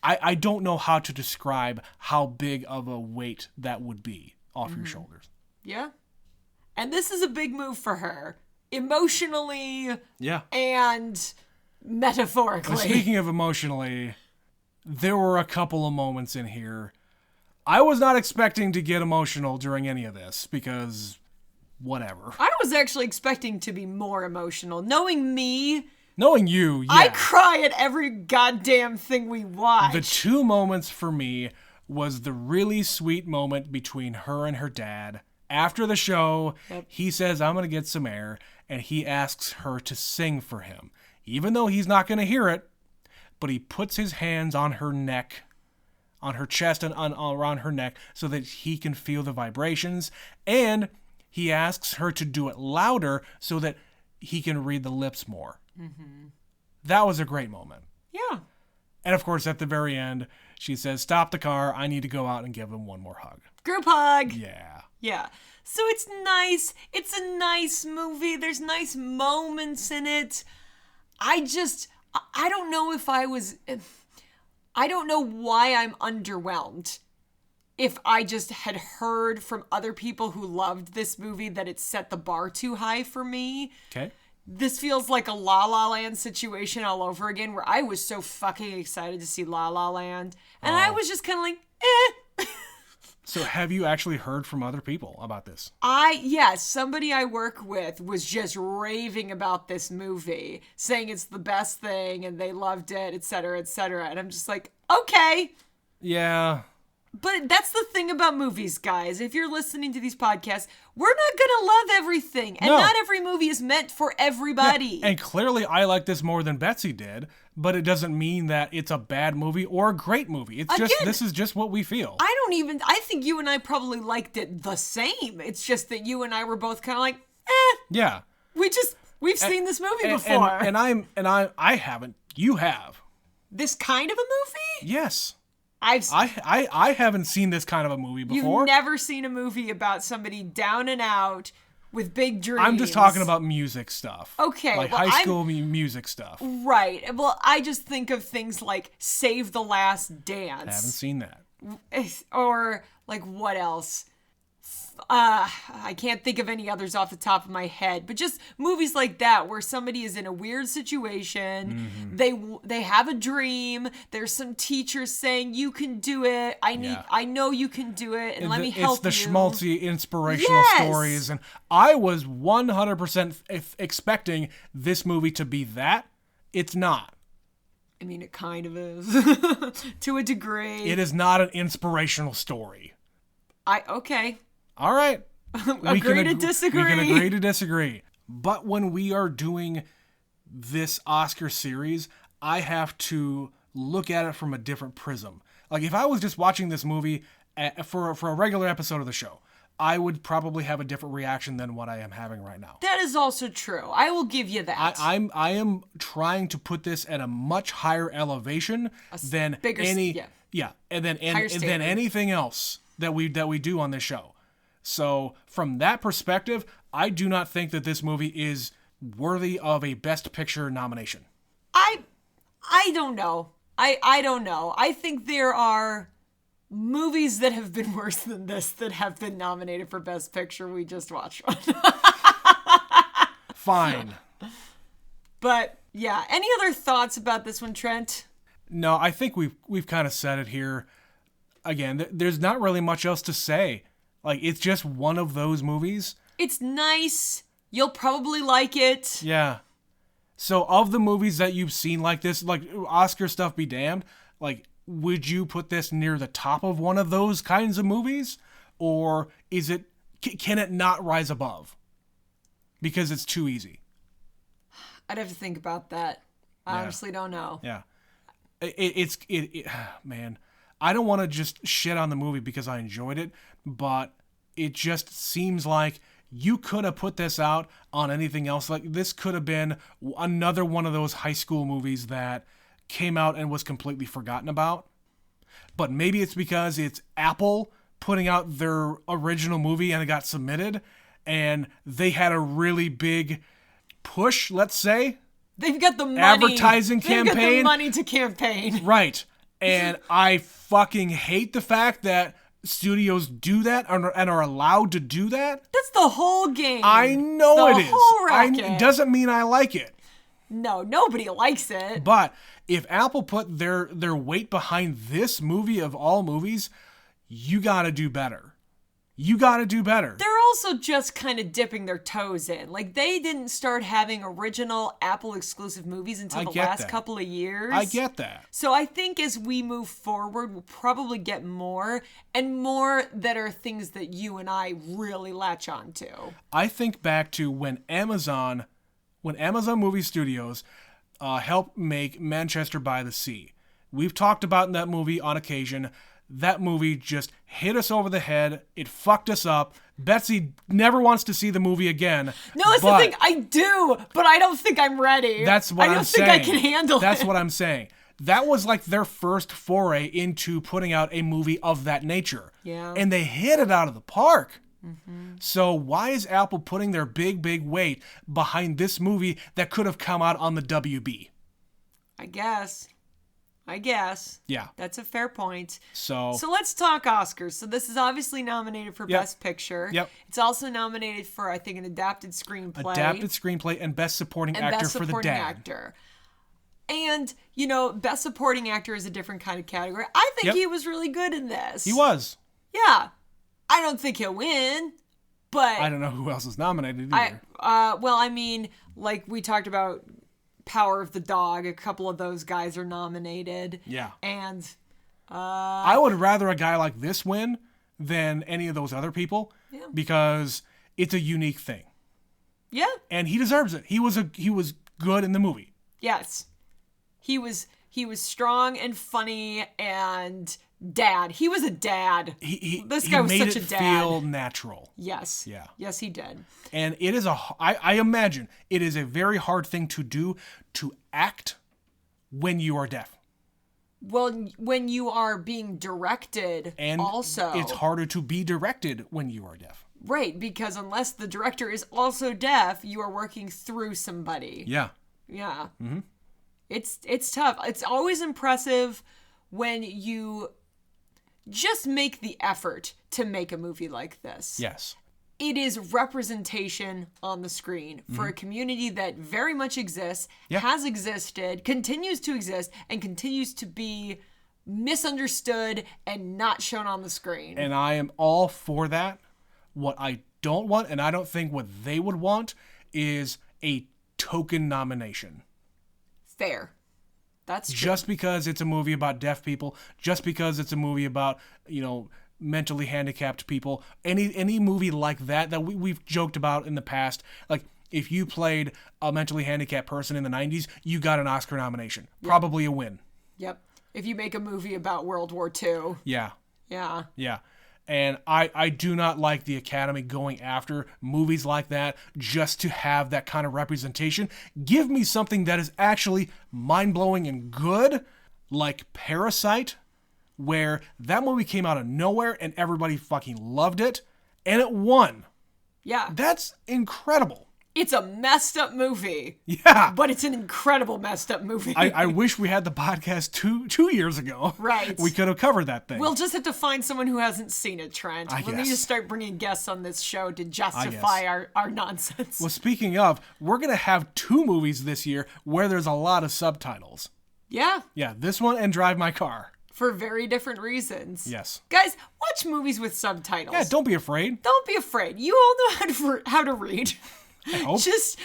B: I don't know how to describe how big of a weight that would be off your shoulders.
A: Yeah. And this is a big move for her. Emotionally.
B: Yeah.
A: And metaphorically.
B: But speaking of emotionally, there were a couple of moments in here. I was not expecting to get emotional during any of this because whatever.
A: I was actually expecting to be more emotional. Knowing me...
B: Knowing you, yeah.
A: I cry at every goddamn thing we watch.
B: The two moments for me was the really sweet moment between her and her dad. After the show, he says, I'm going to get some air, and he asks her to sing for him. Even though he's not going to hear it, but he puts his hands on her neck, on her chest and around her neck so that he can feel the vibrations, and he asks her to do it louder so that he can read the lips more. Mm-hmm. That was a great moment.
A: Yeah.
B: And of course, at the very end, she says, stop the car. I need to go out and give him one more hug.
A: Group hug.
B: Yeah.
A: Yeah. So it's nice. It's a nice movie. There's nice moments in it. I don't know I don't know why I'm underwhelmed. If I just had heard from other people who loved this movie that it set the bar too high for me.
B: Okay.
A: This feels like a La La Land situation all over again, where I was so fucking excited to see La La Land. And I was just kind of like, eh.
B: So have you actually heard from other people about this?
A: Yes, somebody I work with was just raving about this movie, saying it's the best thing and they loved it, etc., etc. And I'm just like, okay.
B: Yeah.
A: But that's the thing about movies, guys. If you're listening to these podcasts, we're not going to love everything. And not every movie is meant for everybody.
B: Yeah. And clearly I like this more than Betsy did, but it doesn't mean that it's a bad movie or a great movie. It's just, this is just what we feel.
A: I think you and I probably liked it the same. It's just that you and I were both kind of like, eh.
B: Yeah.
A: We've seen this movie before.
B: I haven't. You have.
A: This kind of a movie?
B: Yes. I haven't seen this kind of a movie before.
A: You've never seen a movie about somebody down and out with big dreams.
B: I'm just talking about music stuff.
A: Okay.
B: Like high school music stuff.
A: Right. Well, I just think of things like Save the Last Dance.
B: I haven't seen that.
A: Or, like, what else? I can't think of any others off the top of my head, but just movies like that where somebody is in a weird situation, they have a dream, there's some teachers saying you can do it, I know you can do it, and let me help you.
B: It's the schmaltzy inspirational stories, and I was 100% expecting this movie to be that. It's not.
A: I mean, it kind of is. To a degree.
B: It is not an inspirational story.
A: Okay.
B: All right.
A: Agree to disagree.
B: We can agree to disagree. But when we are doing this Oscar series, I have to look at it from a different prism. Like, if I was just watching this movie for a regular episode of the show, I would probably have a different reaction than what I am having right now.
A: That is also true. I will give you that.
B: I am trying to put this at a much higher elevation than than anything else that we do on this show. So from that perspective, I do not think that this movie is worthy of a Best Picture nomination.
A: I don't know. I don't know. I think there are movies that have been worse than this that have been nominated for Best Picture. We just watched one.
B: Fine.
A: But yeah, any other thoughts about this one, Trent?
B: No, I think we've kind of said it here. Again, there's not really much else to say. Like, it's just one of those movies.
A: It's nice. You'll probably like it.
B: Yeah. So, of the movies that you've seen like this, like, Oscar stuff be damned, like, would you put this near the top of one of those kinds of movies? Or can it not rise above? Because it's too easy.
A: I'd have to think about that. I honestly don't know.
B: Yeah. Man, I don't want to just shit on the movie because I enjoyed it, but it just seems like you could have put this out on anything else. Like, this could have been another one of those high school movies that came out and was completely forgotten about. But maybe it's because it's Apple putting out their original movie and it got submitted, and they had a really big push, let's say.
A: They've got the money.
B: Advertising campaign.
A: They've got the money to campaign.
B: Right. And I fucking hate the fact that studios do that and are allowed to do that.
A: That's the whole game.
B: I know it is.
A: The whole racket.
B: It doesn't mean I like it.
A: No, nobody likes it.
B: But if Apple put their weight behind this movie of all movies, you gotta do better. You gotta do better.
A: They're also just kind of dipping their toes in. Like, they didn't start having original Apple exclusive movies until the last couple of years.
B: I get that.
A: So I think as we move forward, we'll probably get more and more that are things that you and I really latch on to.
B: I think back to when Amazon Movie Studios helped make Manchester by the Sea. We've talked about that movie on occasion. That movie just hit us over the head. It fucked us up. Betsy never wants to see the movie again.
A: No, that's the thing. I do, but I don't think I'm ready.
B: That's what I'm saying.
A: I don't think I can handle it.
B: That's what I'm saying. That was like their first foray into putting out a movie of that nature.
A: Yeah.
B: And they hit it out of the park. Mm-hmm. So why is Apple putting their big weight behind this movie that could have come out on the WB?
A: I guess.
B: Yeah.
A: That's a fair point.
B: So
A: let's talk Oscars. So this is obviously nominated for Best Picture.
B: Yep.
A: It's also nominated for, I think, an adapted screenplay.
B: And Best Supporting Actor for the dad.
A: Actor. And, Best Supporting Actor is a different kind of category. I think he was really good in this.
B: He was.
A: Yeah. I don't think he'll win, but...
B: I don't know who else is nominated either.
A: Like we talked about Power of the Dog, a couple of those guys are nominated.
B: Yeah.
A: And
B: I would rather a guy like this win than any of those other people because it's a unique thing.
A: Yeah.
B: And he deserves it. He was good in the movie.
A: Yes. He was strong and funny and dad. He was a dad. This guy was such a dad. He made it
B: feel natural.
A: Yes.
B: Yeah.
A: Yes, he did.
B: And it is I imagine it is a very hard thing to do, to act when you are deaf.
A: Well, when you are being directed,
B: and
A: also.
B: It's harder to be directed when you are deaf.
A: Right, because unless the director is also deaf, you are working through somebody.
B: Yeah.
A: Yeah. Mm-hmm. It's tough. It's always impressive when you just make the effort to make a movie like this.
B: Yes.
A: It is representation on the screen for a community that very much exists, has existed, continues to exist, and continues to be misunderstood and not shown on the screen.
B: And I am all for that. What I don't want, and I don't think what they would want, is a token nomination.
A: Fair. That's true.
B: Just because it's a movie about deaf people, just because it's a movie about, mentally handicapped people, any movie like that we've joked about in the past, like if you played a mentally handicapped person in the 90s, you got an Oscar nomination. Yep. Probably a win.
A: Yep. If you make a movie about World War II.
B: Yeah.
A: Yeah.
B: Yeah. And I do not like the Academy going after movies like that just to have that kind of representation. Give me something that is actually mind-blowing and good, like Parasite, where that movie came out of nowhere and everybody fucking loved it, and it won.
A: Yeah.
B: That's incredible.
A: It's a messed up movie.
B: Yeah.
A: But it's an incredible messed up movie.
B: I wish we had the podcast two years ago.
A: Right.
B: We could have covered that thing.
A: We'll just have to find someone who hasn't seen it, Trent. We'll need to start bringing guests on this show to justify our nonsense.
B: Well, speaking of, we're going to have 2 movies this year where there's a lot of subtitles.
A: Yeah.
B: Yeah, this one and Drive My Car.
A: For very different reasons.
B: Yes.
A: Guys, watch movies with subtitles.
B: Yeah, don't be afraid.
A: Don't be afraid. You all know how to read.
B: I hope.
A: Just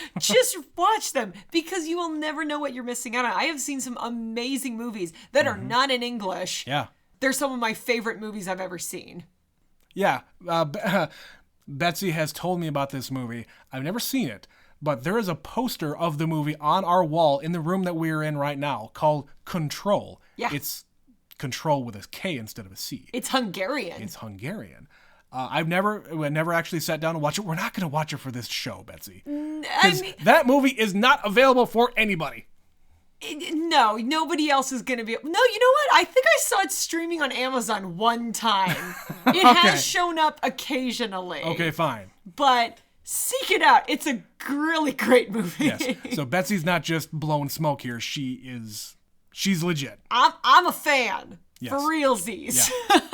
A: watch them, because you will never know what you're missing out on. I have seen some amazing movies that are not in English.
B: Yeah.
A: They're some of my favorite movies I've ever seen.
B: Yeah. Betsy has told me about this movie. I've never seen it, but there is a poster of the movie on our wall in the room that we're in right now called Control.
A: Yeah.
B: It's Control with a K instead of a C.
A: It's Hungarian.
B: It's Hungarian. I've never actually sat down and watched it. We're not going to watch it for this show, Betsy. That movie is not available for anybody.
A: No, nobody else is going to be. No, you know what? I think I saw it streaming on Amazon one time. It has shown up occasionally.
B: Okay, fine.
A: But Seek it out. It's a really great movie.
B: Yes. So Betsy's not just blowing smoke here. She's legit.
A: I'm a fan.
B: Yes.
A: For realsies.
B: Yeah.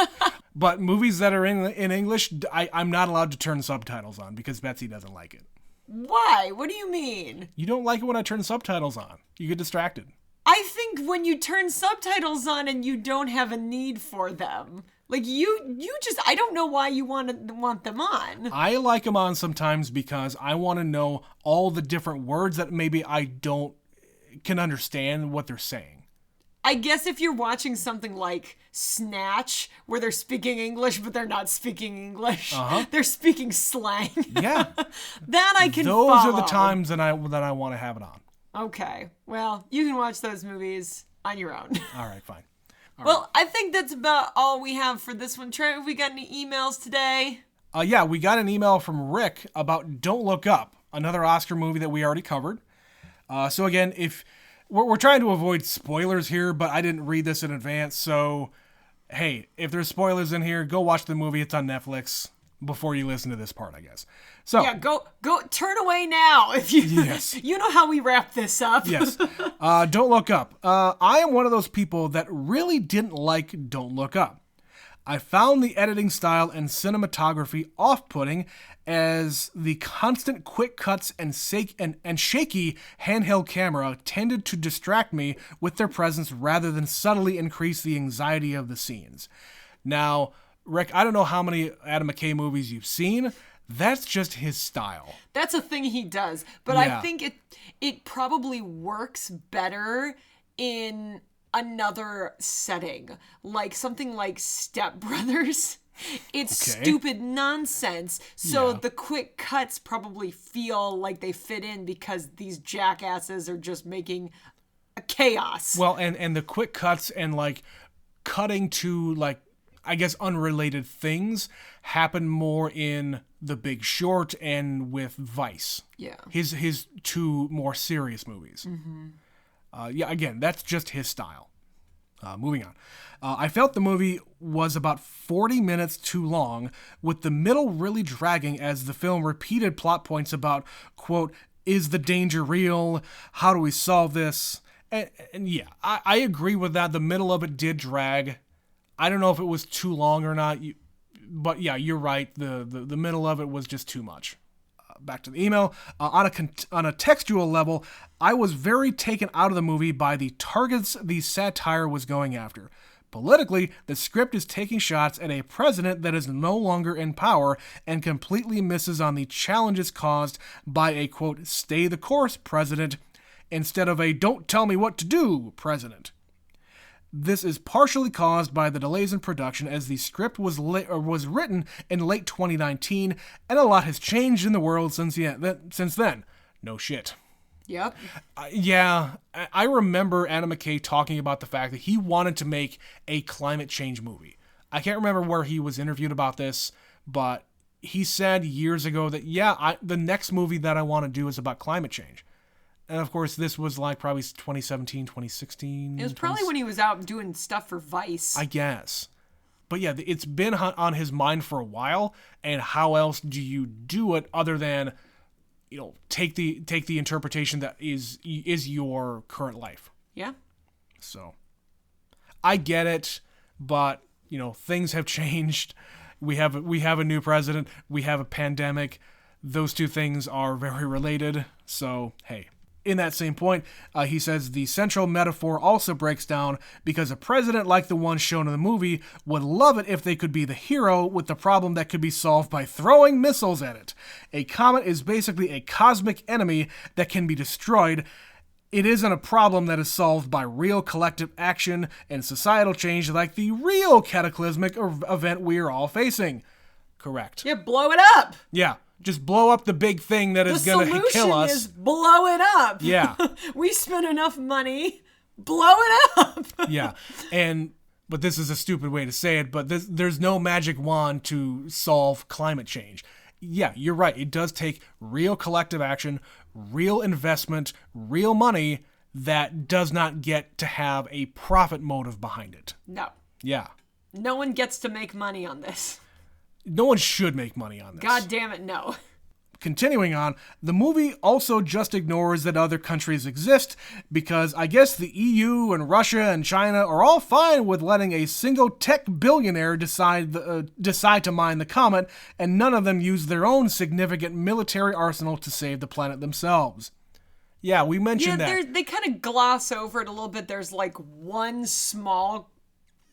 B: But movies that are in English, I'm not allowed to turn subtitles on because Betsy doesn't like it.
A: Why? What do you mean?
B: You don't like it when I turn subtitles on. You get distracted.
A: I think when you turn subtitles on and you don't have a need for them, like you just, I don't know why you want them on.
B: I like them on sometimes because I want to know all the different words that maybe I can understand what they're saying.
A: I guess if you're watching something like Snatch, where they're speaking English, but they're not speaking English. They're speaking slang.
B: Yeah.
A: That I can
B: follow. Those are the times that I want to have it on.
A: Okay. Well, you can watch those movies on your own.
B: All right, fine.
A: Well, I think that's about all we have for this one. Trey, have we got any emails today?
B: Yeah, we got an email from Rick about Don't Look Up, another Oscar movie that we already covered. So again, if we're trying to avoid spoilers here, but I didn't read this in advance, so hey, if there's spoilers in here, go watch the movie. It's on Netflix before you listen to this part, I guess. So
A: yeah, go turn away now if you
B: yes.
A: You know how we wrap this up.
B: Yes. Don't Look Up. I am one of those people that really didn't like Don't Look Up. I found the editing style and cinematography off-putting as the constant quick cuts and shaky handheld camera tended to distract me with their presence rather than subtly increase the anxiety of the scenes. Now, Rick, I don't know how many Adam McKay movies you've seen. That's just his style.
A: That's a thing he does. But yeah. I think it probably works better in another setting. Like something like Step Brothers. It's stupid nonsense. So the quick cuts probably feel like they fit in because these jackasses are just making a chaos.
B: Well, and the quick cuts and like cutting to like, I guess, unrelated things happen more in The Big Short and with Vice.
A: Yeah.
B: His two more serious movies. Mm-hmm. Again, that's just his style. Moving on. I felt the movie was about 40 minutes too long, with the middle really dragging as the film repeated plot points about, quote, is the danger real? How do we solve this? And yeah, I agree with that. The middle of it did drag. I don't know if it was too long or not, but yeah, you're right. The middle of it was just too much. Back to the email. On a textual level, I was very taken out of the movie by the targets the satire was going after. Politically, the script is taking shots at a president that is no longer in power and completely misses on the challenges caused by a, quote, stay the course president instead of a don't tell me what to do president. This is partially caused by the delays in production as the script was written in late 2019 and a lot has changed in the world since then. No shit.
A: Yep.
B: Yeah, I remember Adam McKay talking about the fact that he wanted to make a climate change movie. I can't remember where he was interviewed about this, but he said years ago that, the next movie that I want to do is about climate change. And of course, this was like probably 2017, 2016.
A: It was probably when he was out doing stuff for Vice.
B: I guess. But yeah, it's been on his mind for a while. And how else do you do it other than, take the interpretation that is your current life?
A: Yeah.
B: So, I get it, but things have changed. We have a new president. We have a pandemic. Those two things are very related. So, hey. In that same point, he says the central metaphor also breaks down because a president like the one shown in the movie would love it if they could be the hero with the problem that could be solved by throwing missiles at it. A comet is basically a cosmic enemy that can be destroyed. It isn't a problem that is solved by real collective action and societal change like the real cataclysmic event we are all facing. Correct.
A: Yeah, blow it up.
B: Yeah. Just blow up the big thing that is going to kill us.
A: The solution is blow it up.
B: Yeah.
A: We spent enough money. Blow it up.
B: Yeah. But this is a stupid way to say it, but there's no magic wand to solve climate change. Yeah, you're right. It does take real collective action, real investment, real money that does not get to have a profit motive behind it.
A: No.
B: Yeah.
A: No one gets to make money on this.
B: No one should make money on this.
A: God damn it, no.
B: Continuing on, the movie also just ignores that other countries exist, because I guess the EU and Russia and China are all fine with letting a single tech billionaire decide to mine the comet, and none of them use their own significant military arsenal to save the planet themselves. Yeah, we mentioned that.
A: They kind of gloss over it a little bit. There's like one small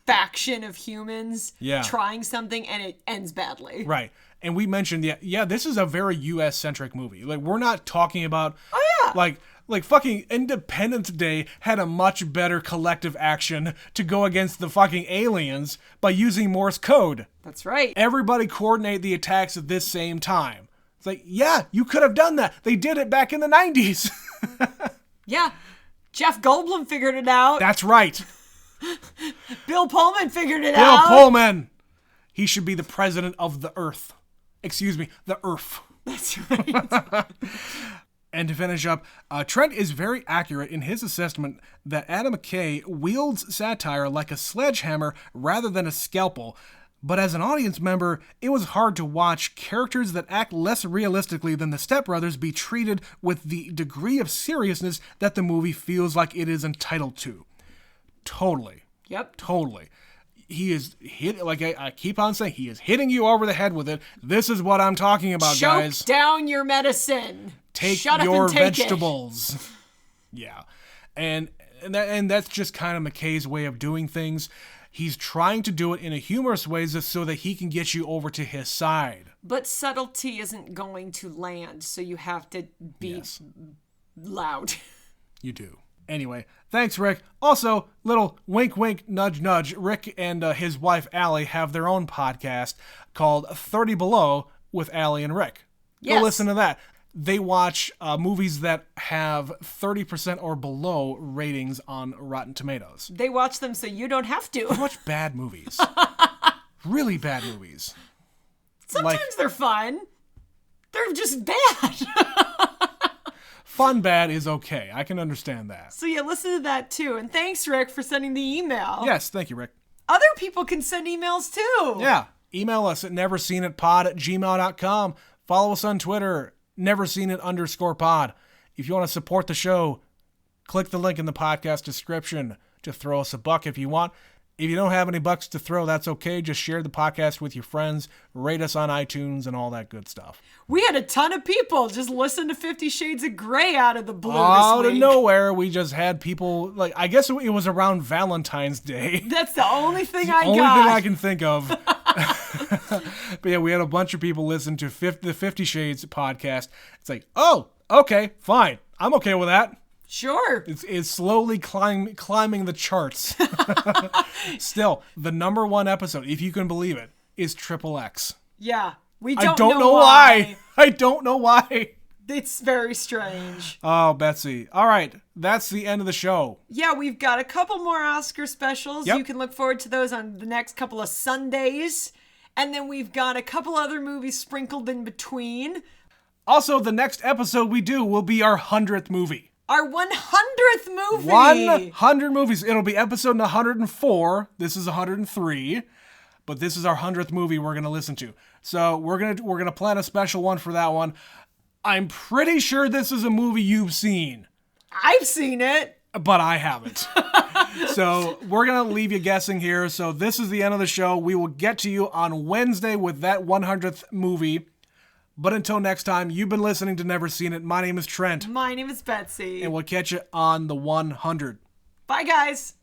A: faction of humans trying something, and it ends badly.
B: Right. And we mentioned, this is a very U.S.-centric movie. Like, we're not talking about... Like fucking Independence Day had a much better collective action to go against the fucking aliens by using Morse code.
A: That's right.
B: Everybody coordinate the attacks at this same time. It's like, yeah, you could have done that. They did it back in the 90s.
A: Yeah. Jeff Goldblum figured it out.
B: That's right.
A: Bill Pullman figured it out.
B: Bill Pullman. He should be the president of the Earth. Excuse me, the Earth.
A: That's right.
B: And to finish up, Trent is very accurate in his assessment that Adam McKay wields satire like a sledgehammer rather than a scalpel. But as an audience member, it was hard to watch characters that act less realistically than the Step Brothers be treated with the degree of seriousness that the movie feels like it is entitled to. Totally.
A: Yep.
B: Totally. He is like I keep on saying, he is hitting you over the head with it. This is what I'm talking about, guys.
A: Choke down your medicine.
B: Shut your vegetables. Yeah. And that's just kind of McKay's way of doing things. He's trying to do it in a humorous way so that he can get you over to his side.
A: But subtlety isn't going to land, so you have to be loud.
B: You do. Anyway, thanks, Rick. Also, little wink, wink, nudge, nudge. Rick and his wife, Allie, have their own podcast called 30 Below with Allie and Rick.
A: Yes.
B: Go listen to that. They watch movies that have 30% or below ratings on Rotten Tomatoes.
A: They watch them so you don't have to.
B: They watch bad movies. Really bad movies.
A: Sometimes they're fun. They're just bad.
B: Fun bad is okay. I can understand that.
A: So yeah, listen to that too. And thanks, Rick, for sending the email.
B: Yes, thank you, Rick.
A: Other people can send emails too.
B: Yeah. Email us at neverseenitpod@gmail.com. Follow us on Twitter, neverseenit_pod. If you want to support the show, click the link in the podcast description to throw us a buck if you want. If you don't have any bucks to throw, that's okay. Just share the podcast with your friends, rate us on iTunes, and all that good stuff.
A: We had a ton of people just listen to 50 Shades of Grey out of the blue
B: out
A: this week.
B: Of nowhere, we just had people, like, I guess it was around Valentine's Day.
A: That's the only thing I got.
B: The only thing I can think of. But yeah, we had a bunch of people listen to the 50 Shades podcast. It's like, oh, okay, fine. I'm okay with that.
A: Sure.
B: It's slowly climbing the charts. Still, the number one episode, if you can believe it, is XXX.
A: Yeah.
B: I don't know why. I don't know why.
A: It's very strange.
B: Oh, Betsy. All right. That's the end of the show.
A: Yeah, we've got a couple more Oscar specials.
B: Yep.
A: You can look forward to those on the next couple of Sundays. And then we've got a couple other movies sprinkled in between.
B: Also, the next episode we do will be our 100th movie.
A: Our 100th movie.
B: 100 movies. It'll be episode 104. This is 103. But this is our 100th movie we're going to listen to. So we're gonna plan a special one for that one. I'm pretty sure this is a movie you've seen.
A: I've seen it.
B: But I haven't. So we're going to leave you guessing here. So this is the end of the show. We will get to you on Wednesday with that 100th movie. But until next time, you've been listening to Never Seen It. My name is Trent.
A: My name is Betsy.
B: And we'll catch you on the 100.
A: Bye, guys.